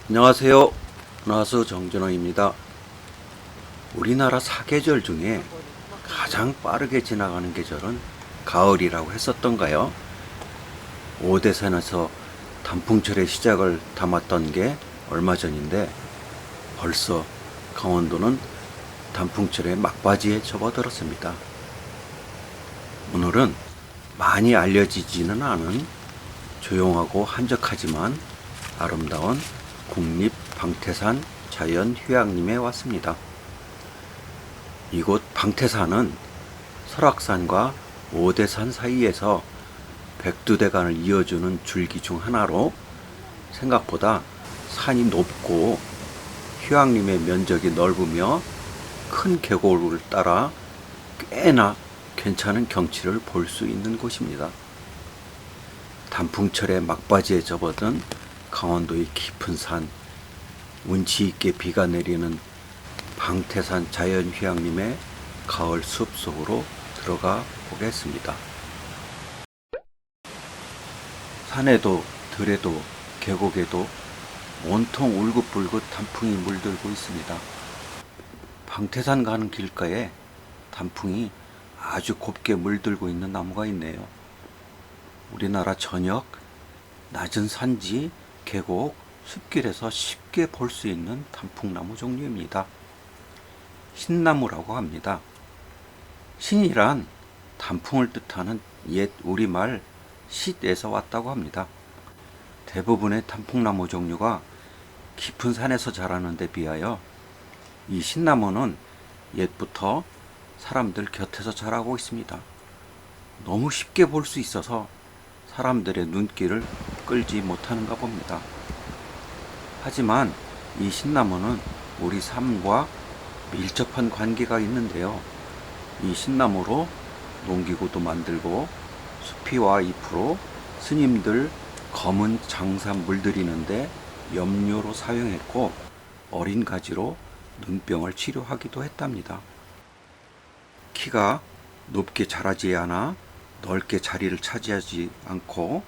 안녕하세요. 나수 정준호입니다. 우리나라 사계절 중에 가장 빠르게 지나가는 계절은 가을이라고 했었던가요? 오대산에서 단풍철의 시작을 담았던 게 얼마 전인데 벌써 강원도는 단풍철의 막바지에 접어들었습니다. 오늘은 많이 알려지지는 않은 조용하고 한적하지만 아름다운 국립 방태산 자연휴양림에 왔습니다. 이곳 방태산은 설악산과 오대산 사이에서 백두대간을 이어주는 줄기 중 하나로 생각보다 산이 높고 휴양림의 면적이 넓으며 큰 계곡을 따라 꽤나 괜찮은 경치를 볼 수 있는 곳입니다. 단풍철의 막바지에 접어든 강원도의 깊은 산, 운치 있게 비가 내리는 방태산 자연휴양림의 가을 숲 속으로 들어가 보겠습니다. 산에도 들에도 계곡에도 온통 울긋불긋 단풍이 물들고 있습니다. 방태산 가는 길가에 단풍이 아주 곱게 물들고 있는 나무가 있네요. 우리나라 전역 낮은 산지, 계곡, 숲길에서 쉽게 볼 수 있는 단풍나무 종류입니다. 신나무라고 합니다. 신이란 단풍을 뜻하는 옛 우리말 싯에서 왔다고 합니다. 대부분의 단풍나무 종류가 깊은 산에서 자라는 데 비하여 이 신나무는 옛부터 사람들 곁에서 자라고 있습니다. 너무 쉽게 볼 수 있어서 사람들의 눈길을 끌지 못하는가 봅니다. 하지만 이 신나무는 우리 삶과 밀접한 관계가 있는데요. 이 신나무로 농기구도 만들고 수피와 잎으로 스님들 검은 장삼 물들이는데 염료로 사용했고 어린 가지로 눈병을 치료하기도 했답니다. 키가 높게 자라지 않아 넓게 자리를 차지하지 않고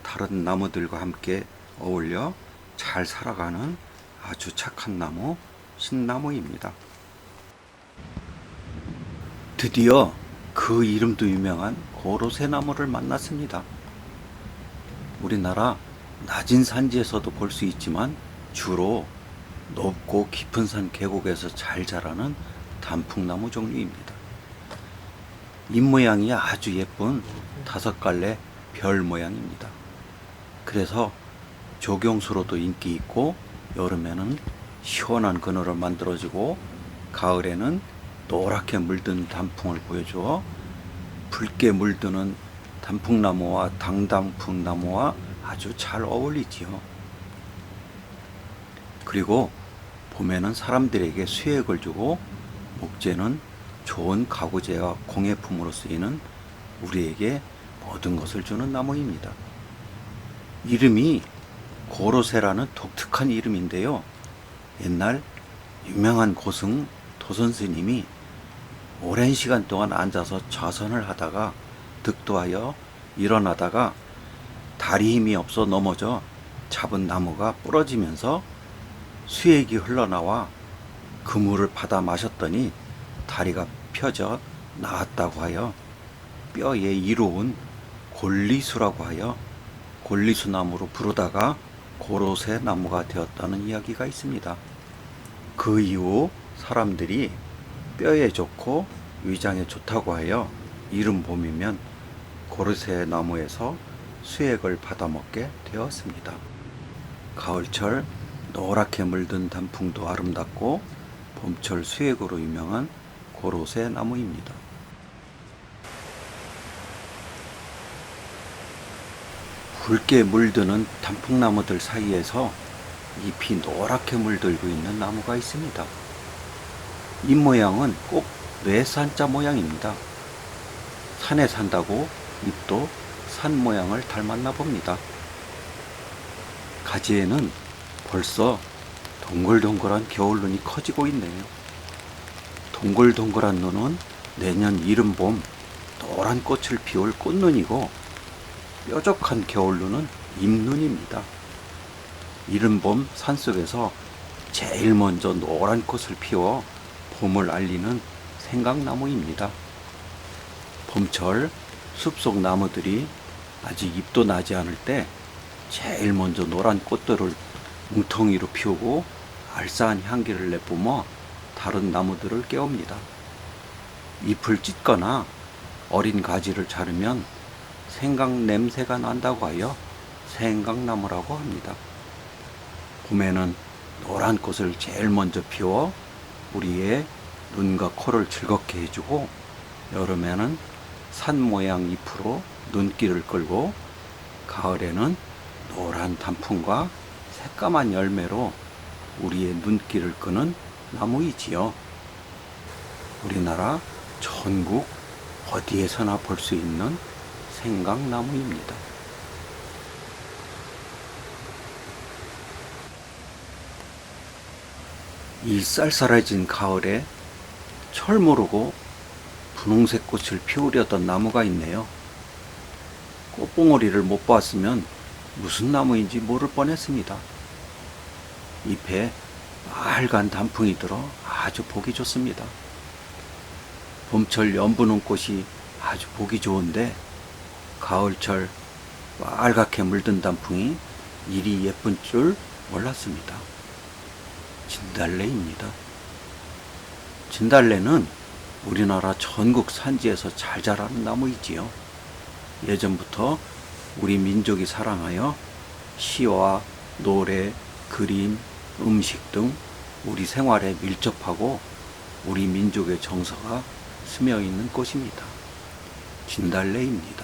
다른 나무들과 함께 어울려 잘 살아가는 아주 착한 나무, 신나무입니다. 드디어 그 이름도 유명한 고로쇠나무를 만났습니다. 우리나라 낮은 산지에서도 볼 수 있지만 주로 높고 깊은 산 계곡에서 잘 자라는 단풍나무 종류입니다. 잎 모양이 아주 예쁜 5갈래 별 모양입니다. 그래서 조경수로도 인기 있고 여름에는 시원한 그늘을 만들어주고 가을에는 노랗게 물든 단풍을 보여주어 붉게 물드는 단풍나무와 당단풍나무와 아주 잘 어울리지요. 그리고 봄에는 사람들에게 수액을 주고 목재는 좋은 가구재와 공예품으로 쓰이는 우리에게 모든 것을 주는 나무입니다. 이름이 고로쇠라는 독특한 이름인데요. 옛날 유명한 고승 도선스님이 오랜 시간 동안 앉아서 좌선을 하다가 득도하여 일어나다가 다리 힘이 없어 넘어져 잡은 나무가 부러지면서 수액이 흘러나와 그 물을 받아 마셨더니 다리가 펴져 나았다고 하여 뼈에 이로운 골리수라고 하여 골리수나무로 부르다가 고로쇠 나무가 되었다는 이야기가 있습니다. 그 이후 사람들이 뼈에 좋고 위장에 좋다고 하여 이른 봄이면 고로쇠 나무에서 수액을 받아 먹게 되었습니다. 가을철 노랗게 물든 단풍도 아름답고 봄철 수액으로 유명한 고로쇠 나무입니다. 붉게 물드는 단풍나무들 사이에서 잎이 노랗게 물들고 있는 나무가 있습니다. 잎 모양은 꼭 뇌산자 모양입니다. 산에 산다고 잎도 산 모양을 닮았나 봅니다. 가지에는 벌써 동글동글한 겨울눈이 커지고 있네요. 동글동글한 눈은 내년 이른 봄 노란 꽃을 피울 꽃눈이고 뾰족한 겨울눈은 잎눈입니다. 이른 봄 산속에서 제일 먼저 노란 꽃을 피워 봄을 알리는 생강나무입니다. 봄철 숲속 나무들이 아직 잎도 나지 않을 때 제일 먼저 노란 꽃들을 뭉텅이로 피우고 알싸한 향기를 내뿜어 다른 나무들을 깨웁니다. 잎을 찢거나 어린 가지를 자르면 생강 냄새가 난다고 하여 생강나무라고 합니다. 봄에는 노란 꽃을 제일 먼저 피워 우리의 눈과 코를 즐겁게 해주고, 여름에는 산 모양 잎으로 눈길을 끌고, 가을에는 노란 단풍과 새까만 열매로 우리의 눈길을 끄는 나무이지요. 우리나라 전국 어디에서나 볼 수 있는 생강나무입니다. 이 쌀쌀해진 가을에 철 모르고 분홍색 꽃을 피우려던 나무가 있네요. 꽃봉오리를 못 봤으면 무슨 나무인지 모를 뻔했습니다. 잎에 빨간 단풍이 들어 아주 보기 좋습니다. 봄철 연분홍 꽃이 아주 보기 좋은데, 가을철 빨갛게 물든 단풍이 이리 예쁜 줄 몰랐습니다. 진달래입니다. 진달래는 우리나라 전국 산지에서 잘 자라는 나무이지요. 예전부터 우리 민족이 사랑하여 시와 노래, 그림, 음식 등 우리 생활에 밀접하고 우리 민족의 정서가 스며 있는 꽃입니다. 진달래입니다.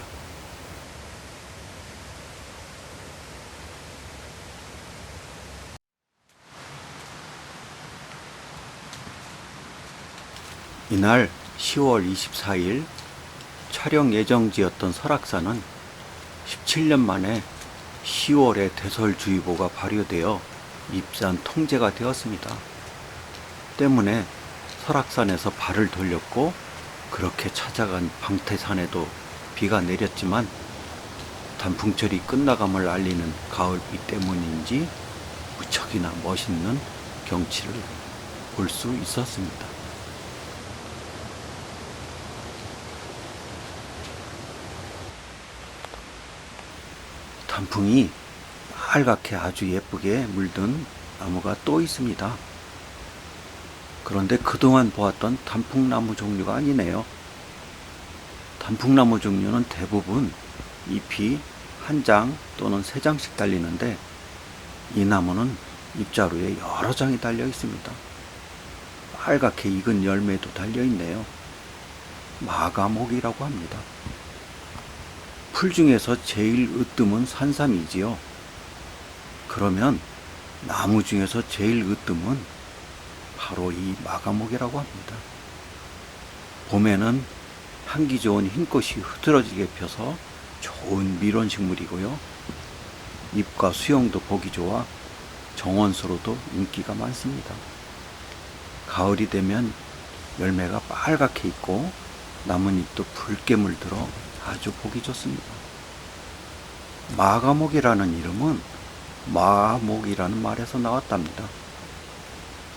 이날 10월 24일 촬영 예정지였던 설악산은 17년 만에 10월에 대설주의보가 발효되어 입산 통제가 되었습니다. 때문에 설악산에서 발을 돌렸고, 그렇게 찾아간 방태산에도 비가 내렸지만 단풍철이 끝나감을 알리는 가을비 때문인지 무척이나 멋있는 경치를 볼 수 있었습니다. 단풍이 빨갛게 아주 예쁘게 물든 나무가 또 있습니다. 그런데 그동안 보았던 단풍나무 종류가 아니네요. 단풍나무 종류는 대부분 잎이 한 장 또는 세 장씩 달리는데, 이 나무는 잎자루에 여러 장이 달려 있습니다. 빨갛게 익은 열매도 달려 있네요. 마가목이라고 합니다. 풀 중에서 제일 으뜸은 산삼이지요. 그러면 나무 중에서 제일 으뜸은 바로 이 마가목이라고 합니다. 봄에는 향기 좋은 흰꽃이 흐드러지게 펴서 좋은 밀원식물이고요. 잎과 수영도 보기 좋아 정원수로도 인기가 많습니다. 가을이 되면 열매가 빨갛게 익고 나뭇잎도 붉게 물들어 아주 보기 좋습니다. 마가목이라는 이름은 마목이라는 말에서 나왔답니다.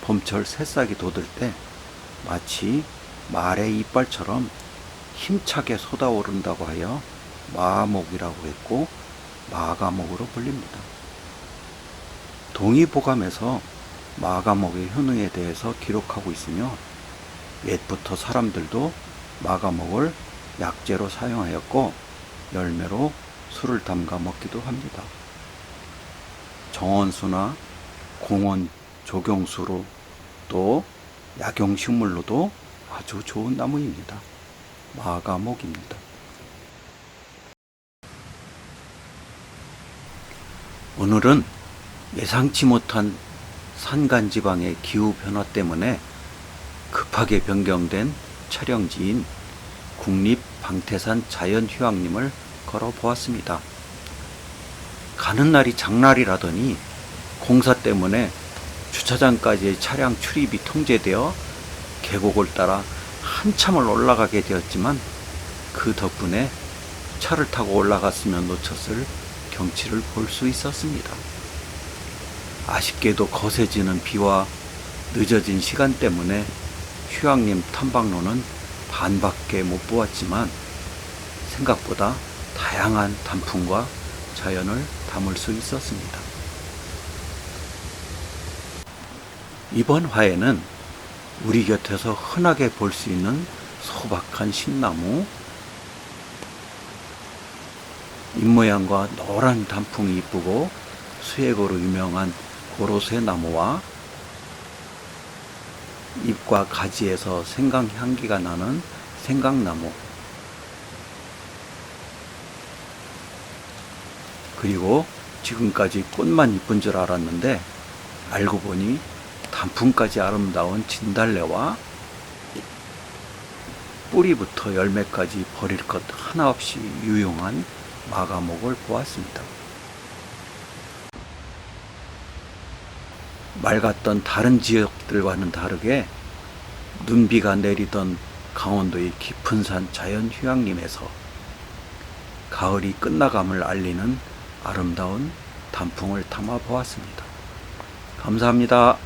봄철 새싹이 돋을 때 마치 말의 이빨처럼 힘차게 솟아오른다고 하여 마목이라고 했고, 마가목으로 불립니다. 동의보감에서 마가목의 효능에 대해서 기록하고 있으며, 옛부터 사람들도 마가목을 약재로 사용하였고 열매로 술을 담가 먹기도 합니다. 정원수나 공원 조경수로 또 약용식물로도 아주 좋은 나무입니다. 마가목입니다. 오늘은 예상치 못한 산간지방의 기후변화 때문에 급하게 변경된 촬영지인 국립방태산 자연휴양림을 걸어보았습니다. 가는 날이 장날이라더니 공사 때문에 주차장까지의 차량 출입이 통제되어 계곡을 따라 한참을 올라가게 되었지만, 그 덕분에 차를 타고 올라갔으면 놓쳤을 경치를 볼 수 있었습니다. 아쉽게도 거세지는 비와 늦어진 시간 때문에 휴양림 탐방로는 반밖에 못 보았지만 생각보다 다양한 단풍과 자연을 담을 수 있었습니다. 이번 화에는 우리 곁에서 흔하게 볼 수 있는 소박한 신나무, 잎모양과 노란 단풍이 이쁘고 수액으로 유명한 고로쇠 나무와 잎과 가지에서 생강 향기가 나는 생강나무, 그리고 지금까지 꽃만 이쁜 줄 알았는데 알고 보니 단풍까지 아름다운 진달래와 뿌리부터 열매까지 버릴 것 하나 없이 유용한 마가목을 보았습니다. 맑았던 다른 지역들과는 다르게 눈비가 내리던 강원도의 깊은 산 자연휴양림에서 가을이 끝나감을 알리는 아름다운 단풍을 담아 보았습니다. 감사합니다.